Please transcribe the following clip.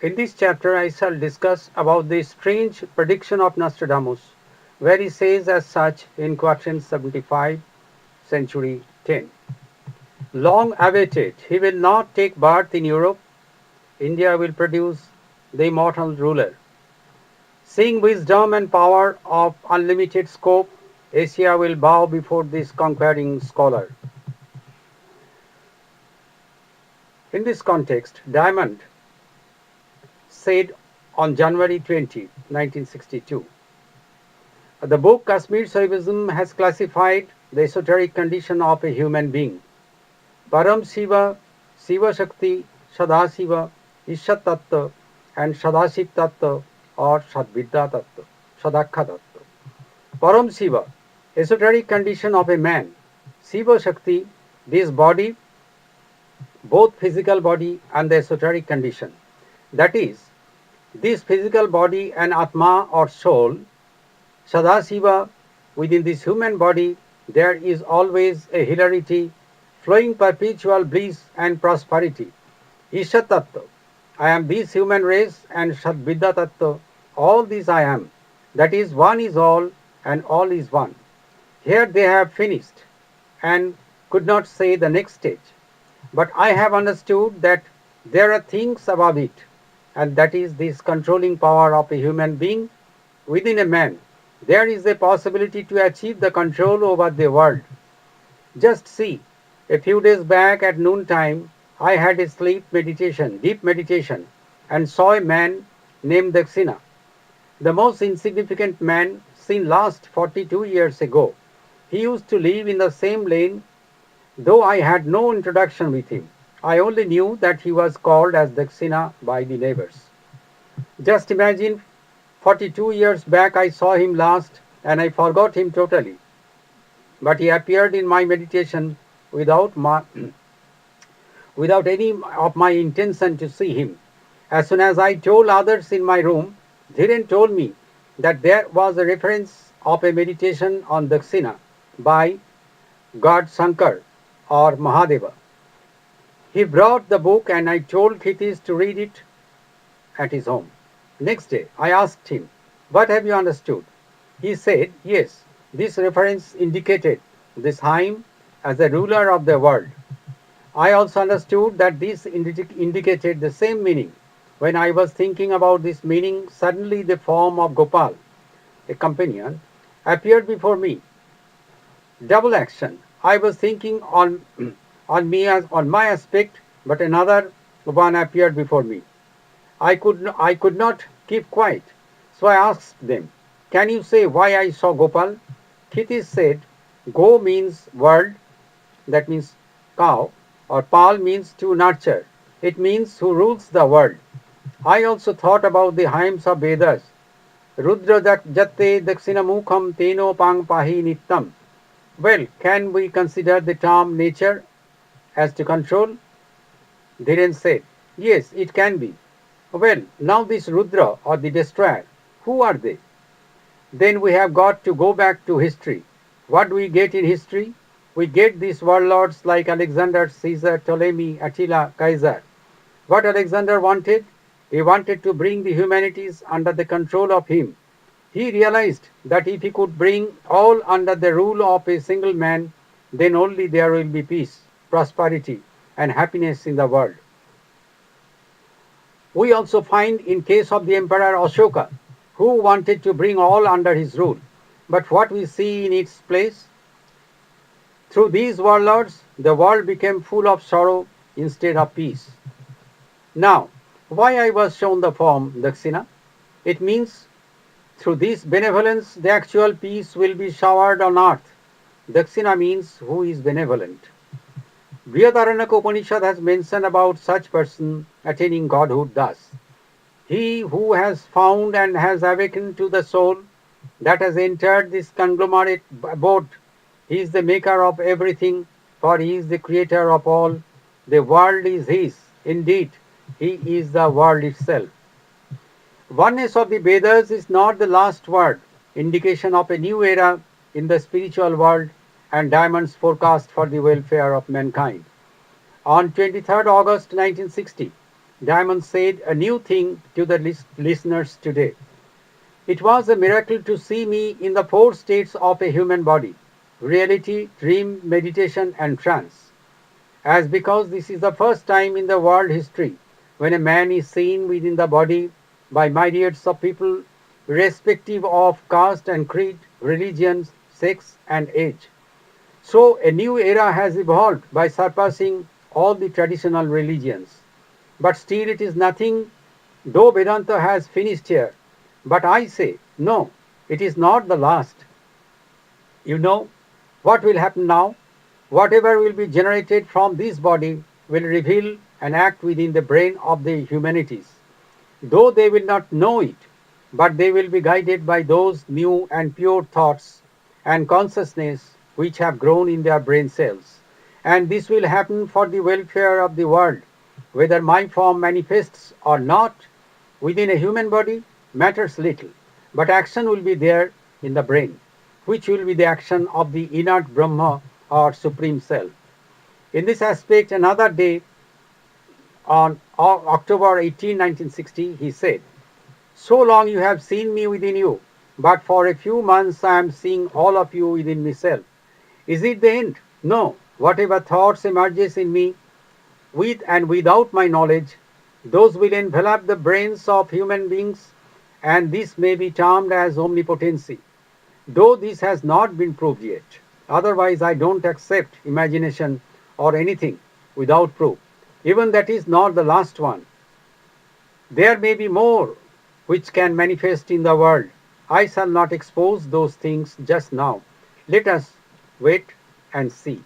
In this chapter, I shall discuss about the strange prediction of Nostradamus, where he says as such in quatrain 75, century 10. Long awaited, he will not take birth in Europe. India will produce the immortal ruler. Seeing wisdom and power of unlimited scope, Asia will bow before this conquering scholar. In this context, Diamond said on January 20, 1962, the book Kashmir Shaivism has classified the esoteric condition of a human being. Param Shiva, Shiva Shakti, Sadashiva, Ishat Tattva, and Sadashiv Tattva or Sadvidya Tattva, Sadakha Tattva. Param Shiva, esoteric condition of a man. Shiva Shakti, this body, both physical body and the esoteric condition. That is, this physical body and Atma or soul, Sadashiva, within this human body, there is always a hilarity, flowing perpetual bliss and prosperity. Isha Tattva, I am this human race, and Sadvidya Tattva, all these I am. That is, one is all and all is one. Here they have finished and could not say the next stage. But I have understood that there are things above it, and that is this controlling power of a human being within a man. There is a possibility to achieve the control over the world. Just see, a few days back at noontime, I had a sleep meditation, deep meditation, and saw a man named Dakshina, the most insignificant man seen last 42 years ago. He used to live in the same lane, though I had no introduction with him. I only knew that he was called as Dakshina by the neighbors. Just imagine, 42 years back I saw him last and I forgot him totally. But he appeared in my meditation without without any of my intention to see him. As soon as I told others in my room, Dhiren told me that there was a reference of a meditation on Dakshina by God Shankar or Mahadeva. He brought the book and I told Kshitij to read it at his home. Next day, I asked him, what have you understood? He said, yes, this reference indicated this Haim as the ruler of the world. I also understood that this indicated the same meaning. When I was thinking about this meaning, suddenly the form of Gopal, a companion, appeared before me. Double action. I was thinking on me as on my aspect, but another one appeared before me. I could not keep quiet, so I asked them, "Can you say why I saw Gopal?" Kshitij said, "Go means world, that means cow, or Pal means to nurture. It means who rules the world." I also thought about the hymns of Vedas. Rudra jatte dakshinamukham teno pang pahi nittam. Well, can we consider the term nature as to control? Dhiren said, yes, it can be. Well, now this Rudra or the destroyer, who are they? Then we have got to go back to history. What do we get in history? We get these warlords like Alexander, Caesar, Ptolemy, Attila, Caesar. What Alexander wanted? He wanted to bring the humanities under the control of him. He realized that if he could bring all under the rule of a single man, then only there will be peace, prosperity, and happiness in the world. We also find in case of the Emperor Ashoka, who wanted to bring all under his rule. But what we see in its place? Through these warlords, the world became full of sorrow instead of peace. Now, why I was shown the form Dakshina? It means through this benevolence, the actual peace will be showered on earth. Dakshina means who is benevolent. Brihadaranyaka Upanishad has mentioned about such person attaining godhood thus. He who has found and has awakened to the soul that has entered this conglomerate abode, he is the maker of everything, for he is the creator of all. The world is his. Indeed, he is the world itself. Oneness of the Vedas is not the last word, indication of a new era in the spiritual world and Diamond's forecast for the welfare of mankind. On 23rd August 1960, Diamond said a new thing to the listeners today. It was a miracle to see me in the four states of a human body: reality, dream, meditation, and trance. As because this is the first time in the world history when a man is seen within the body by myriads of people, irrespective of caste and creed, religions, sex, and age. So a new era has evolved by surpassing all the traditional religions. But still it is nothing, though Vedanta has finished here. But I say, no, it is not the last. You know what will happen now? Whatever will be generated from this body will reveal and act within the brain of the humanities. Though they will not know it, but they will be guided by those new and pure thoughts and consciousness which have grown in their brain cells. And this will happen for the welfare of the world. Whether my form manifests or not within a human body matters little, but action will be there in the brain, which will be the action of the inert Brahma or Supreme Self. In this aspect, another day on October 18, 1960, he said, "So long you have seen me within you, but for a few months I am seeing all of you within myself. Is it the end? No. Whatever thoughts emerges in me, with and without my knowledge, those will envelop the brains of human beings, and this may be termed as omnipotency, though this has not been proved yet. Otherwise, I don't accept imagination or anything without proof. Even that is not the last one. There may be more which can manifest in the world. I shall not expose those things just now. Let us wait and see."